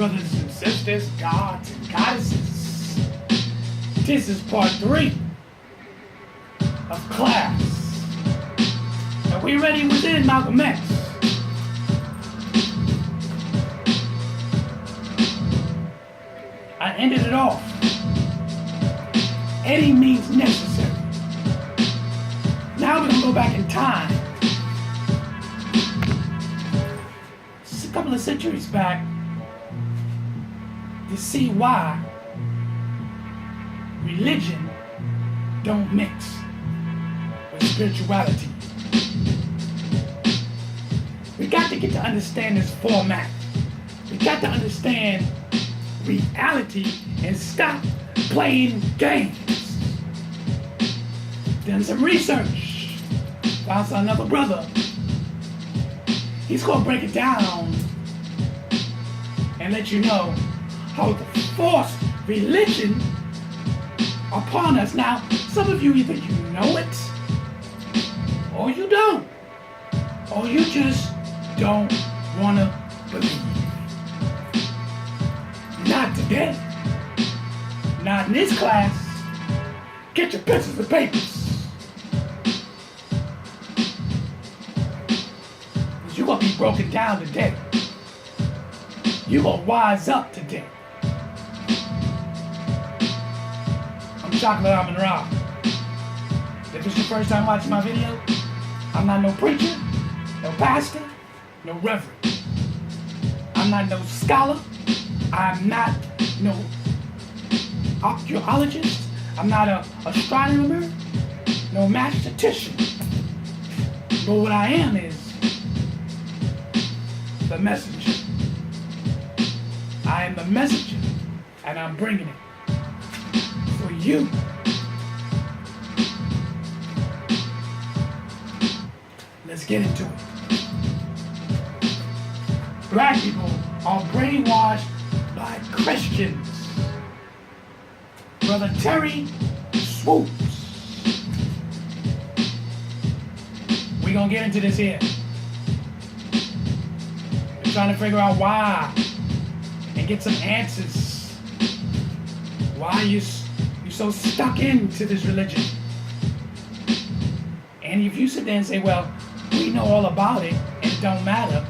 brothers and sisters, gods and goddesses. This is part 3 of class. And we already within Malcolm X. I ended it off. Any means necessary. Now we're going to go back in time. Just a couple of centuries back to see why religion don't mix with spirituality. We got to get to understand this format. We got to understand reality and stop playing games. Done some research. Found another brother. He's gonna break it down and let you know how to force religion upon us. Now, some of you either you know it or you don't. Or you just don't wanna believe. Not today. Not in this class. Get your pencils and papers. Because you're going to be broken down today. You're going to wise up today. I'm Chocolate Almond Rock. If it's your first time watching my video, I'm not no preacher, no pastor, no reverend. I'm not no scholar. I'm not no archaeologist. I'm not an astronomer, no mathematician. But what I am is the messenger. I am the messenger, and I'm bringing it for you. Let's get into it. Black people are brainwashed by Christians. Brother Terry Swoops. We gonna get into this here. I'm trying to figure out why and get some answers. Why you so stuck into this religion? And if you sit there and say, well, we know all about it and it don't matter,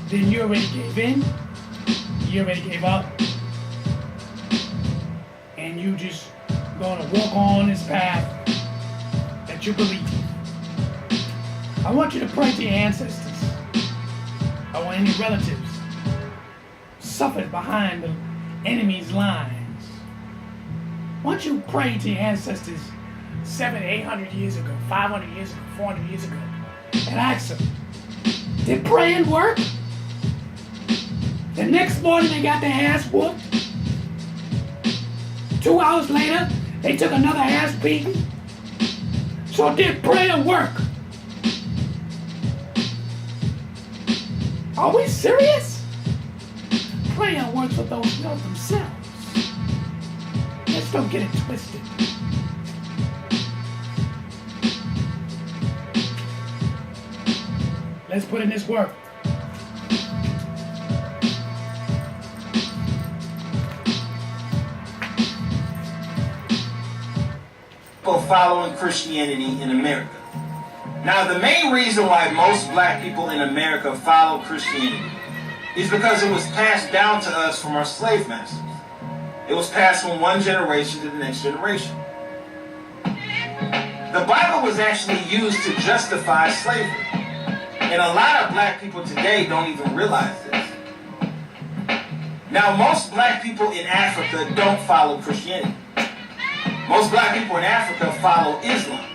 then you already gave in. You already gave up. And you just gonna walk on this path that you believe. I want you to pray to your ancestors. I want any relatives suffered behind the enemy's lines. I want you to pray to your ancestors 700, 800 years ago, 500 years ago, 400 years ago, and ask them, did praying work? The next morning they got their ass whooped. 2 hours later, they took another ass beating. So did prayer work? Are we serious? Prayer works for those who know themselves. Let's don't get it twisted. Let's put in this work. Following Christianity in America. Now, the main reason why most black people in America follow Christianity is because it was passed down to us from our slave masters. It was passed from one generation to the next generation. The Bible was actually used to justify slavery. And a lot of black people today don't even realize this. Now, most black people in Africa don't follow Christianity. Most black people in Africa follow Islam.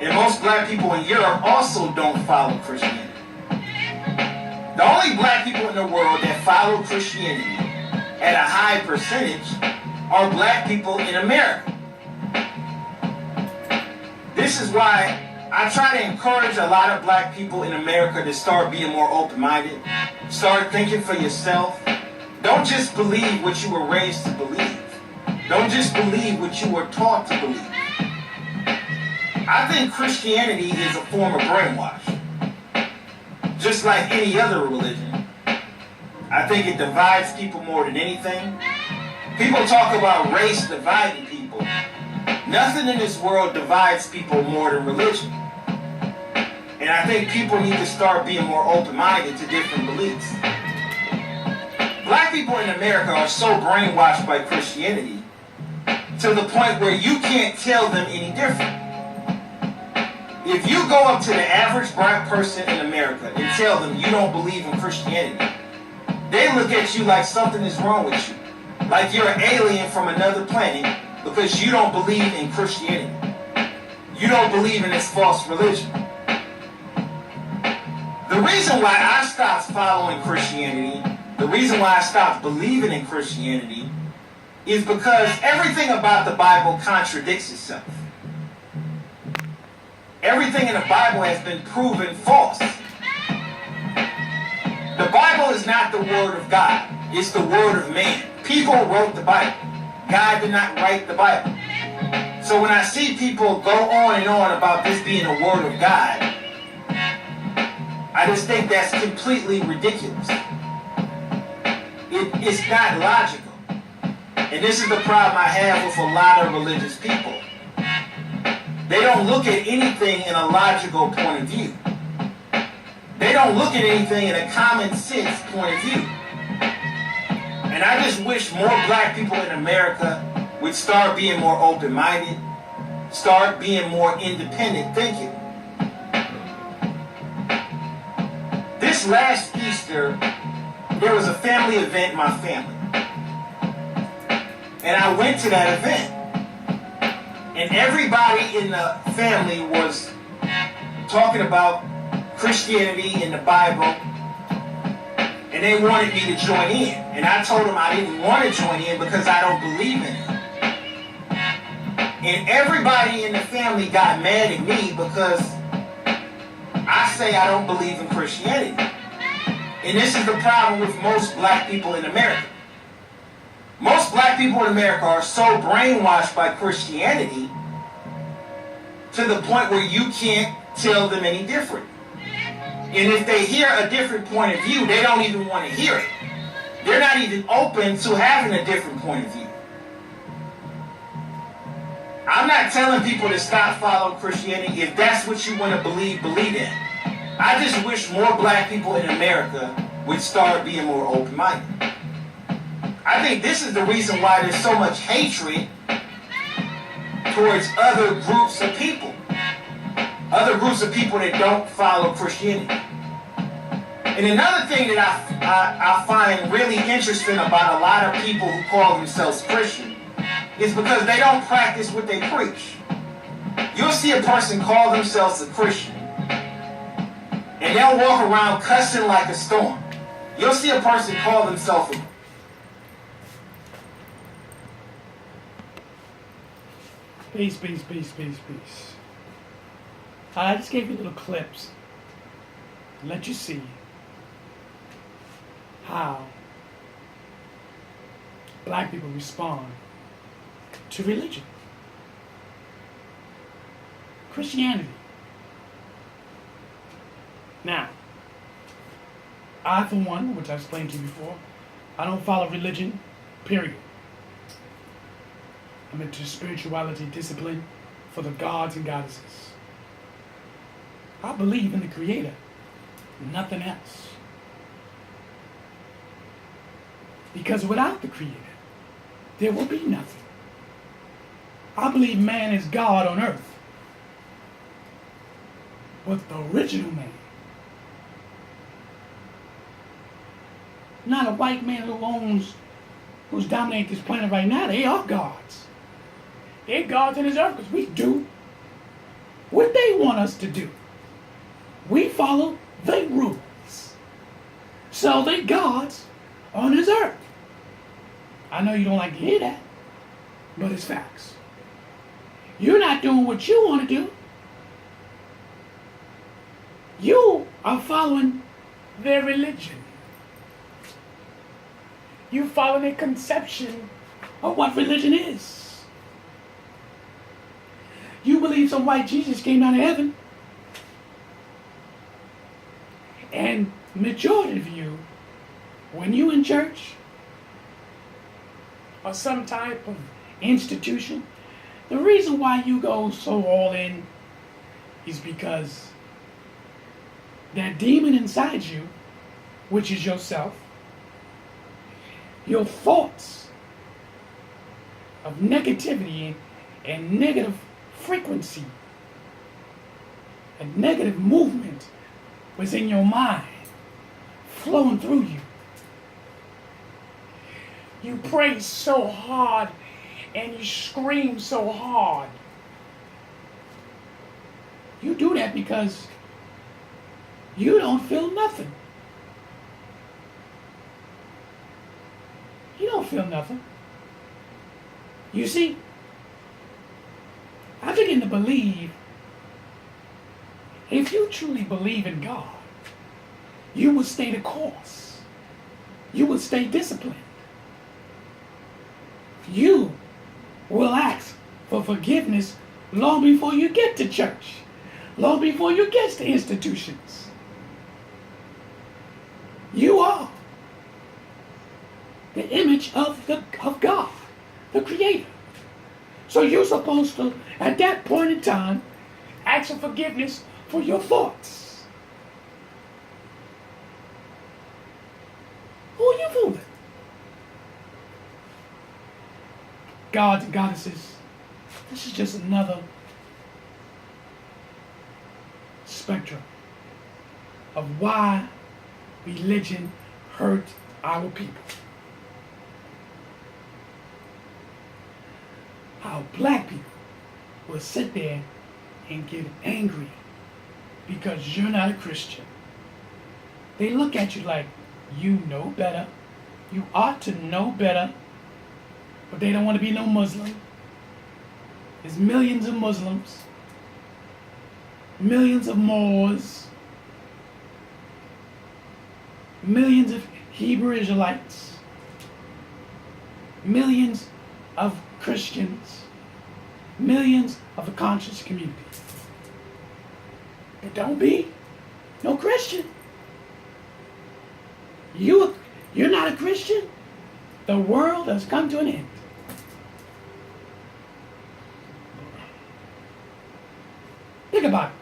And most black people in Europe also don't follow Christianity. The only black people in the world that follow Christianity at a high percentage are black people in America. This is why I try to encourage a lot of black people in America to start being more open-minded. Start thinking for yourself. Don't just believe what you were raised to believe. Don't just believe what you were taught to believe. I think Christianity is a form of brainwash. Just like any other religion, I think it divides people more than anything. People talk about race dividing people. Nothing in this world divides people more than religion. And I think people need to start being more open-minded to different beliefs. Black people in America are so brainwashed by Christianity to the point where you can't tell them any different. If you go up to the average black person in America and tell them you don't believe in Christianity, they look at you like something is wrong with you. Like you're an alien from another planet because you don't believe in Christianity. You don't believe in this false religion. The reason why I stopped following Christianity, the reason why I stopped believing in Christianity, is because everything about the Bible contradicts itself. Everything in the Bible has been proven false. The Bible is not the word of God. It's the word of man. People wrote the Bible. God did not write the Bible. So when I see people go on and on about this being a word of God, I just think that's completely ridiculous. It's not logical. And this is the problem I have with a lot of religious people. They don't look at anything in a logical point of view. They don't look at anything in a common sense point of view. And I just wish more black people in America would start being more open-minded, start being more independent thinking. This last Easter, there was a family event in my family. And I went to that event. And everybody in the family was talking about Christianity in the Bible. And they wanted me to join in. And I told them I didn't want to join in because I don't believe in it. And everybody in the family got mad at me because I say I don't believe in Christianity. And this is the problem with most black people in America. Most black people in America are so brainwashed by Christianity to the point where you can't tell them any different. And if they hear a different point of view, they don't even want to hear it. They're not even open to having a different point of view. I'm not telling people to stop following Christianity. If that's what you want to believe, believe in. I just wish more black people in America would start being more open-minded. I think this is the reason why there's so much hatred towards other groups of people. Other groups of people that don't follow Christianity. And another thing that I find really interesting about a lot of people who call themselves Christian is because they don't practice what they preach. You'll see a person call themselves a Christian and they'll walk around cussing like a storm. You'll see a person call themselves a Peace. I just gave you little clips to let you see how black people respond to religion. Christianity. Now, I, for one, which I explained to you before, I don't follow religion, period. I'm into spirituality, discipline for the gods and goddesses. I believe in the Creator, nothing else. Because without the Creator, there will be nothing. I believe man is God on earth. But the original man, not a white man who's dominating this planet right now, they are gods. They're gods in this earth because we do what they want us to do. We follow their rules. So they're gods on this earth. I know you don't like to hear that, but it's facts. You're not doing what you want to do. You are following their religion. You follow their conception of what religion is. You believe some white Jesus came down to heaven. And majority of you When you in church or some type of institution, the reason why you go so all in is because that demon inside you, which is yourself, your thoughts of negativity and negative frequency and negative movement was in your mind, flowing through you. You pray so hard and you scream so hard. You do that because you don't feel nothing. You don't feel nothing. You see, I begin to believe if you truly believe in God, you will stay the course. You will stay disciplined. You will ask for forgiveness long before you get to church, long before you get to institutions. You are the image of God, the Creator. So you're supposed to, at that point in time, ask for forgiveness for your thoughts. Who are you fooling? Gods and goddesses, this is just another spectrum of why religion hurt our people. How black people will sit there and get angry because you're not a Christian. They look at you like, you know better. You ought to know better. But they don't want to be no Muslim. There's millions of Muslims, millions of Moors, millions of Hebrew Israelites, millions of Christians, millions of a conscious community. But don't be no Christian. You're not a Christian. The world has come to an end. Think about it.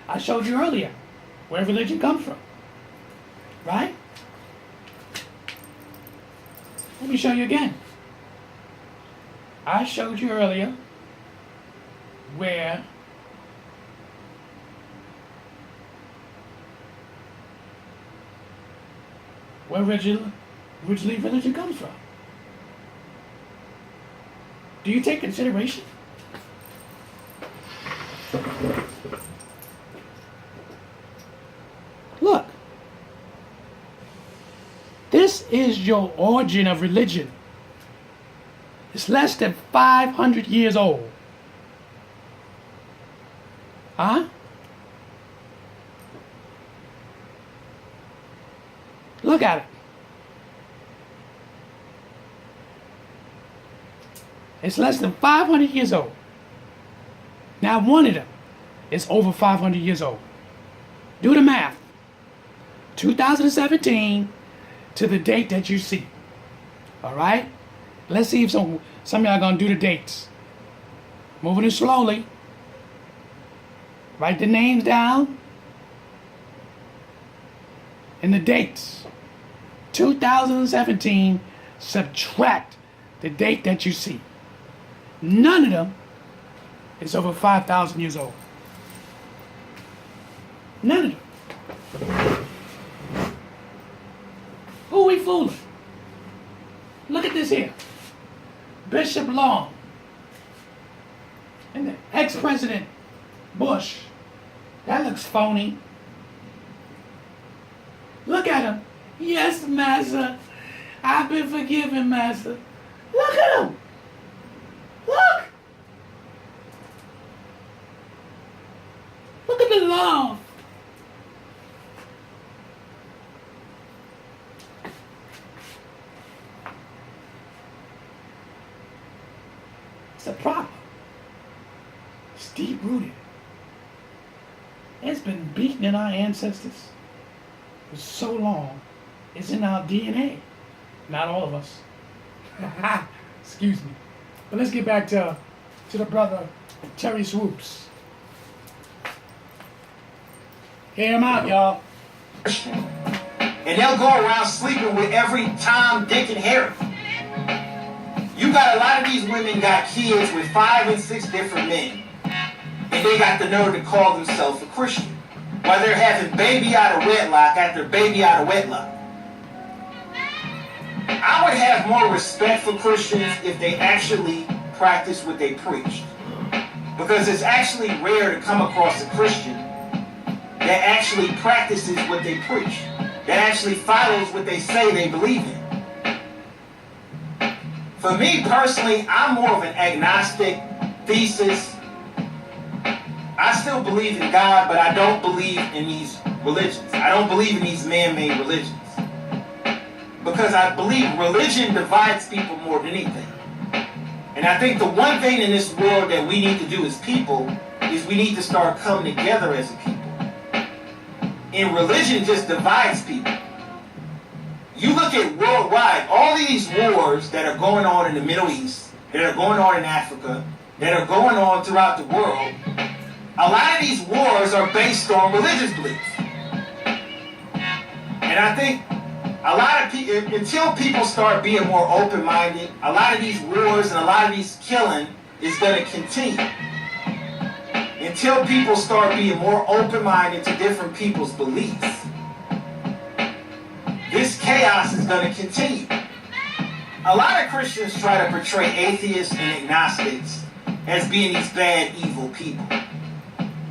I showed you earlier where religion comes from. Right? Let me show you again. I showed you earlier where originally religion comes from. Do you take consideration? Look, this is your origin of religion. It's less than 500 years old. Huh? Look at it. It's less than 500 years old. Now one of them is over 500 years old. Do the math. 2017 to the date that you see. All right? Let's see if some of y'all are going to do the dates. Moving it slowly. Write the names down. And the dates. 2017, subtract the date that you see. None of them is over 5,000 years old. None of them. Who we fooling? Look at this here. Bishop Long and the ex-president Bush. That looks phony. Look at him. Yes, Master. I've been forgiven, Master. Look at him. Look. Look at the love. It's a problem. It's deep-rooted. It's been beaten in our ancestors. for so long is in our DNA. Not all of us. Excuse me. But let's get back to the brother Terry Swoops. Hear him out, y'all. And they'll go around sleeping with every Tom, Dick, and Harry. You got a lot of these women got kids with 5 and 6 different men. And they got the nerve to call themselves a Christian. While they're having baby out of wedlock after baby out of wedlock. I would have more respect for Christians if they actually practice what they preach. Because it's actually rare to come across a Christian that actually practices what they preach. That actually follows what they say they believe in. For me personally, I'm more of an agnostic thesis. I still believe in God, but I don't believe in these religions. I don't believe in these man-made religions. Because I believe religion divides people more than anything. And I think the one thing in this world that we need to do as people is we need to start coming together as a people. And religion just divides people. You look at worldwide, all these wars that are going on in the Middle East, that are going on in Africa, that are going on throughout the world, a lot of these wars are based on religious beliefs. And I think a lot of people, until people start being more open-minded, a lot of these wars and a lot of these killing is going to continue. Until people start being more open-minded to different people's beliefs, this chaos is going to continue. A lot of Christians try to portray atheists and agnostics as being these bad, evil people.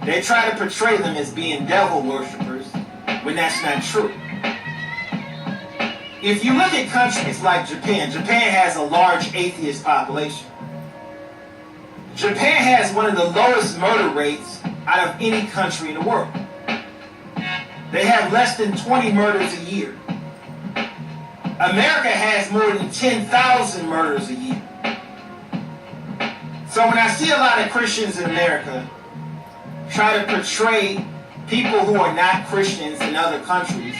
They try to portray them as being devil worshippers when that's not true. If you look at countries like Japan, Japan has a large atheist population. Japan has one of the lowest murder rates out of any country in the world. They have less than 20 murders a year. America has more than 10,000 murders a year. So when I see a lot of Christians in America try to portray people who are not Christians in other countries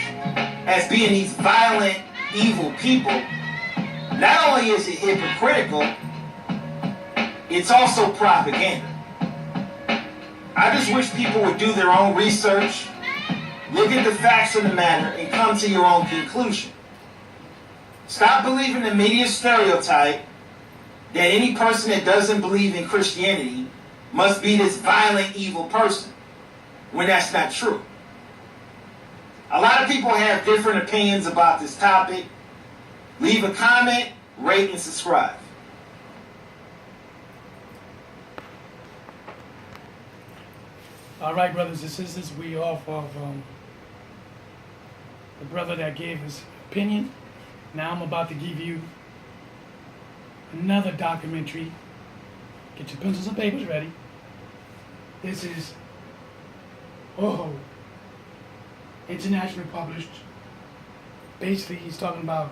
as being these violent, evil people, not only is it hypocritical, it's also propaganda. I just wish people would do their own research, look at the facts of the matter, and come to your own conclusion. Stop believing the media stereotype that any person that doesn't believe in Christianity must be this violent, evil person, when that's not true. A lot of people have different opinions about this topic. Leave a comment, rate, and subscribe. All right, brothers and sisters, we off of the brother that gave his opinion. Now I'm about to give you another documentary. Get your pencils and papers ready. This is, internationally published. Basically, he's talking about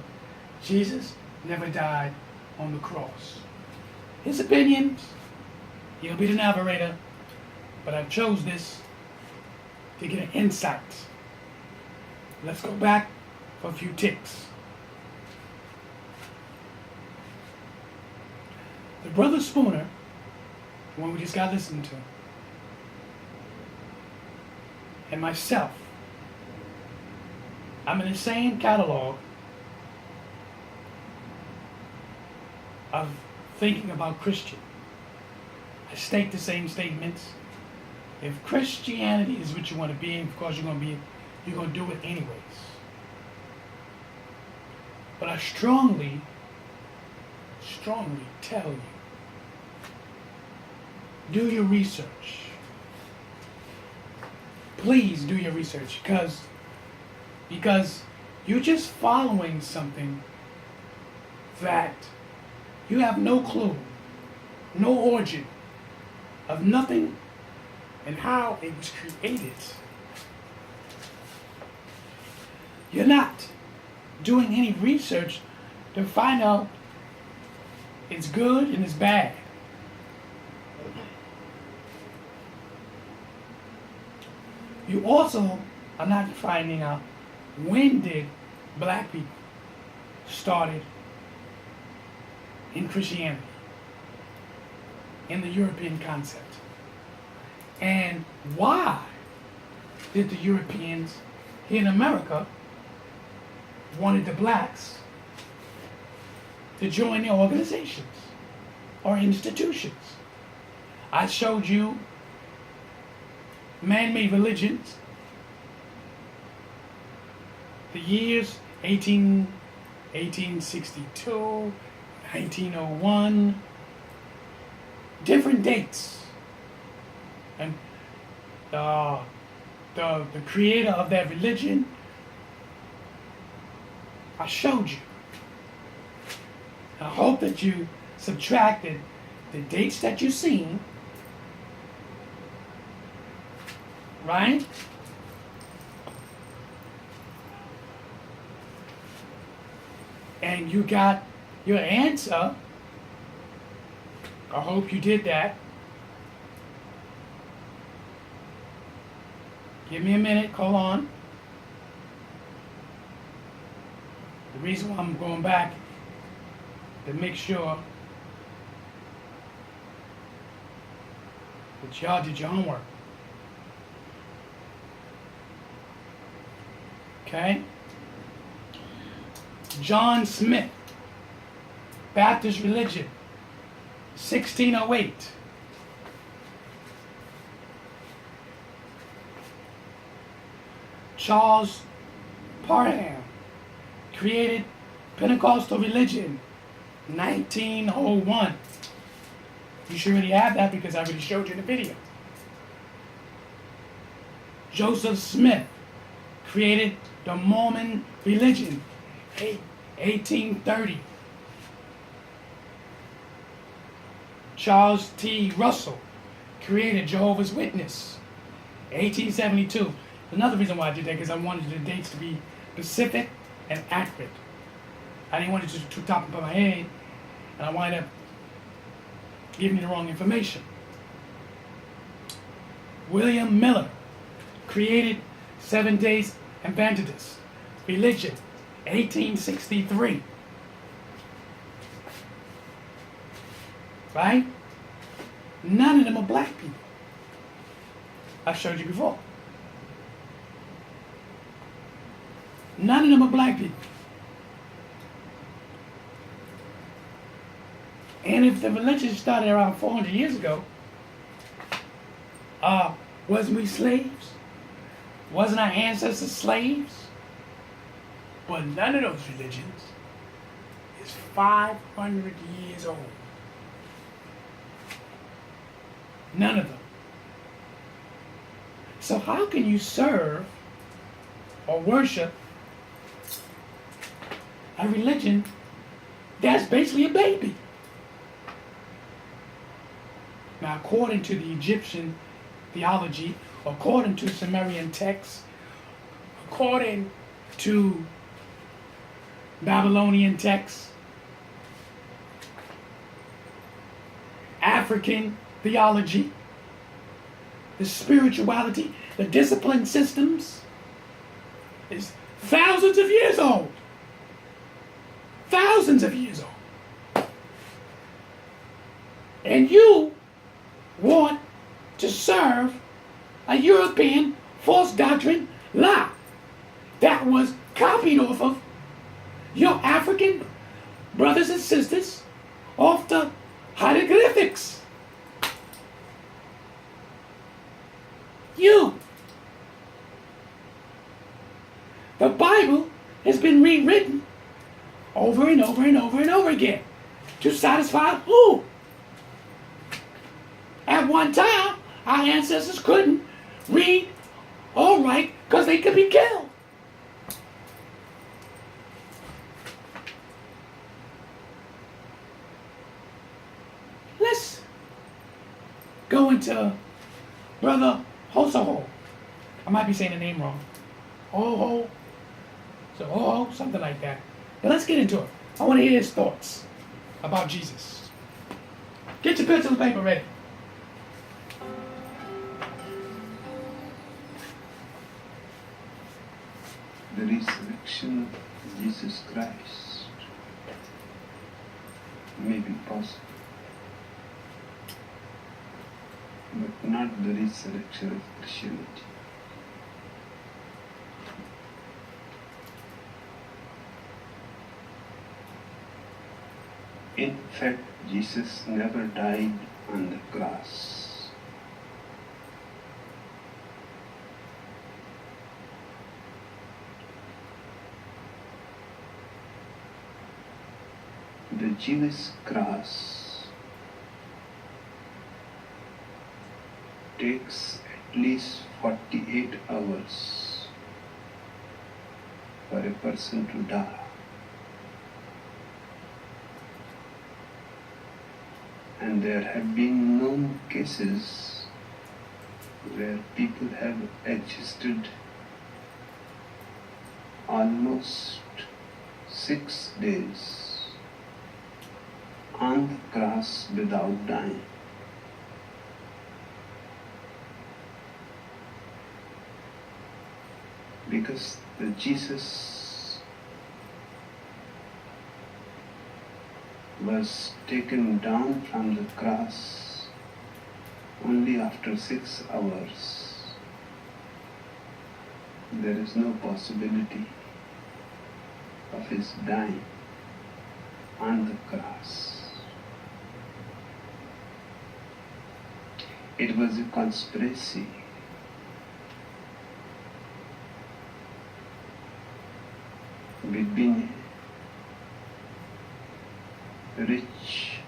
Jesus never died on the cross. His opinions, he'll be the narrator, but I chose this to get an insight. Let's go back for a few ticks. The brother Spooner, the one we just got listened to, and myself, I'm in the same catalog of thinking about Christian. I state the same statements. If Christianity is what you want to be, of course you're going to do it anyways. But I strongly tell you, do your research. Please do your research, because you're just following something that you have no clue, no origin of nothing and how it was created. You're not doing any research to find out it's good and it's bad. You also are not finding out when did black people started in Christianity, in the European concept? And why did the Europeans here in America wanted the blacks to join their organizations or institutions? I showed you man-made religions, the years 1862, 1901, different dates. And the creator of that religion, I showed you. I hope that you subtracted the dates that you've seen, right? And you got your answer. I hope you did that. Give me a minute, hold on. The reason why I'm going back to make sure that y'all did your homework. Okay? John Smith, Baptist religion, 1608. Charles Parham created Pentecostal religion, 1901. You should already have that because I already showed you in the video. Joseph Smith created the Mormon religion, 1830. Charles T. Russell created Jehovah's Witness, 1872. Another reason why I did that because I wanted the dates to be specific and accurate. I didn't want it just to top of my head, and I wanted to give me the wrong information. William Miller created Seven-Day Adventist religion, 1863. Right? None of them are black people. I showed you before. None of them are black people. And if the religion started around 400 years ago, wasn't we slaves? Wasn't our ancestors slaves? But none of those religions is 500 years old. None of them. So how can you serve or worship a religion that's basically a baby? Now, according to the Egyptian theology, according to Sumerian texts, according to Babylonian texts, African theology, the spirituality, the discipline systems is thousands of years old. Thousands of years old. And you want to serve a European false doctrine lie that was copied off of your African brothers and sisters off the hieroglyphics. The Bible has been rewritten over and over and over and over again to satisfy who? At one time, our ancestors couldn't read or write because they could be killed. Let's go into Brother Hosoho. I might be saying the name wrong. Oho. So, oh, something like that. But let's get into it. I want to hear his thoughts about Jesus. Get your pencil and paper ready. the resurrection of Jesus Christ may be possible, but not the resurrection of Christianity. In fact, Jesus never died on the cross. The Jewish cross takes at least 48 hours for a person to die. And there have been known cases where people have existed almost 6 days on the cross without dying. Because the Jesus was taken down from the cross only after 6 hours. There is no possibility of his dying on the cross. It was a conspiracy between a rich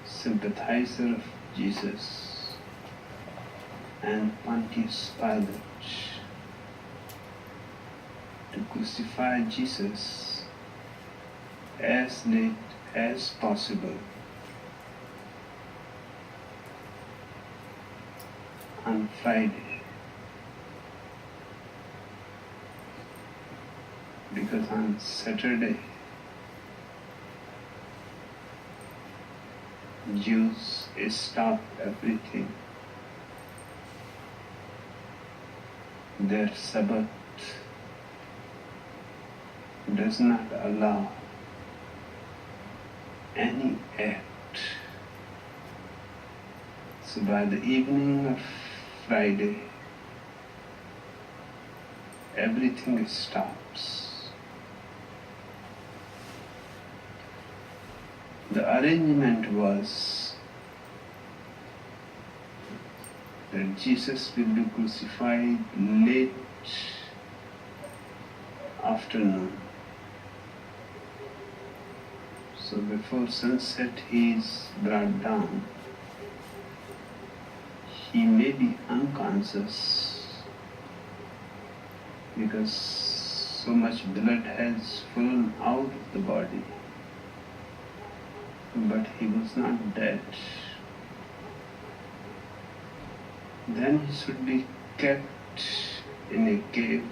sympathizer of Jesus and Pontius Pilate to crucify Jesus as late as possible on Friday, because on Saturday Jews stopped everything. Their Sabbath does not allow any act. So by the evening of Friday, everything stops. The arrangement was that Jesus will be crucified late afternoon. So before sunset he is brought down. He may be unconscious because so much blood has flown out of the body, but he was not dead. Then he should be kept in a cave,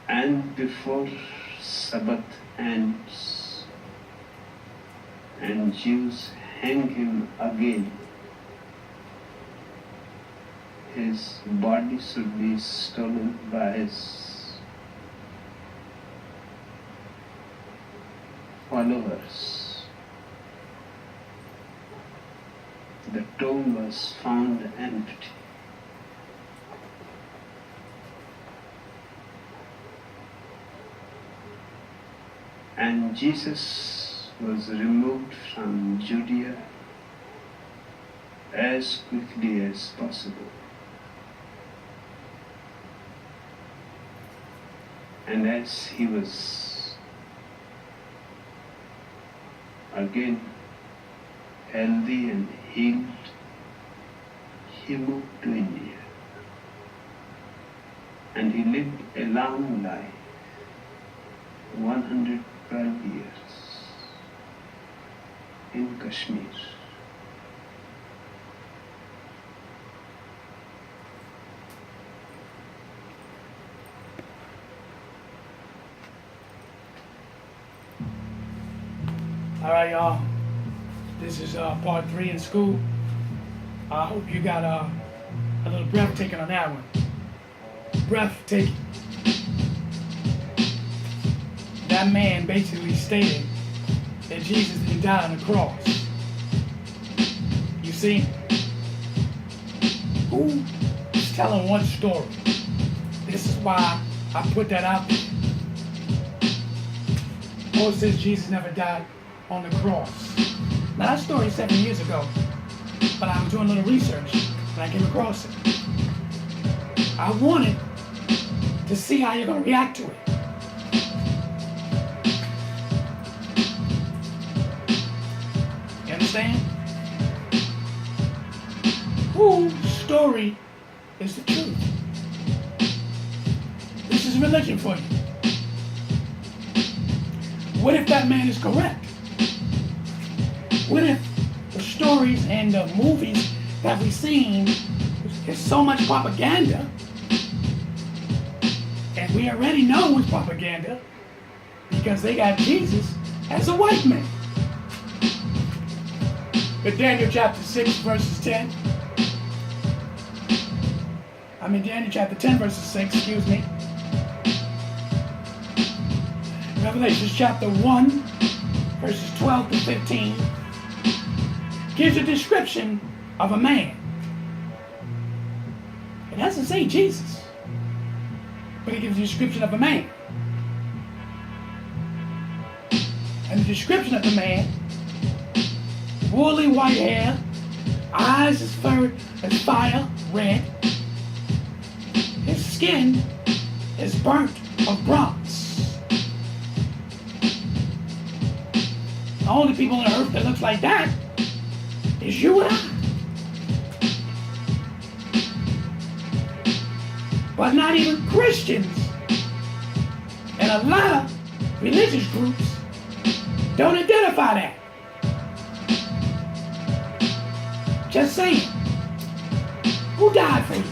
and before Sabbath ends and Jews hang him again, his body should be stolen by his followers. The tomb was found empty. And Jesus was removed from Judea as quickly as possible. And as he was again healthy and healed, he moved to India. And he lived a long life, 112 years in Kashmir. All right, y'all. This is part 3 in school. I hope you got a A little breathtaking on that one. Breathtaking. That man basically stated that Jesus didn't die on the cross. You see? Who is telling what story? This is why I put that out there. Paul says Jesus never died on the cross. Now that story is 7 years ago, but I was doing a little research and I came across it. I wanted to see how you're going to react to it. You understand? Whose story is the truth? This is religion for you. What if that man is correct? What if the stories and the movies that we've seen is so much propaganda, and we already know it's propaganda because they got Jesus as a white man? In Daniel chapter 6 verses 10. Daniel chapter 10 verses 6, excuse me. Revelation chapter 1 verses 12 to 15 gives a description of a man. It doesn't say Jesus, but it gives a description of a man. And the description of the man: woolly white hair, eyes as fire red, his skin is burnt of bronze. The only people on earth that looks like that is you and I. But not even Christians and a lot of religious groups don't identify that. Just saying. Who died for you?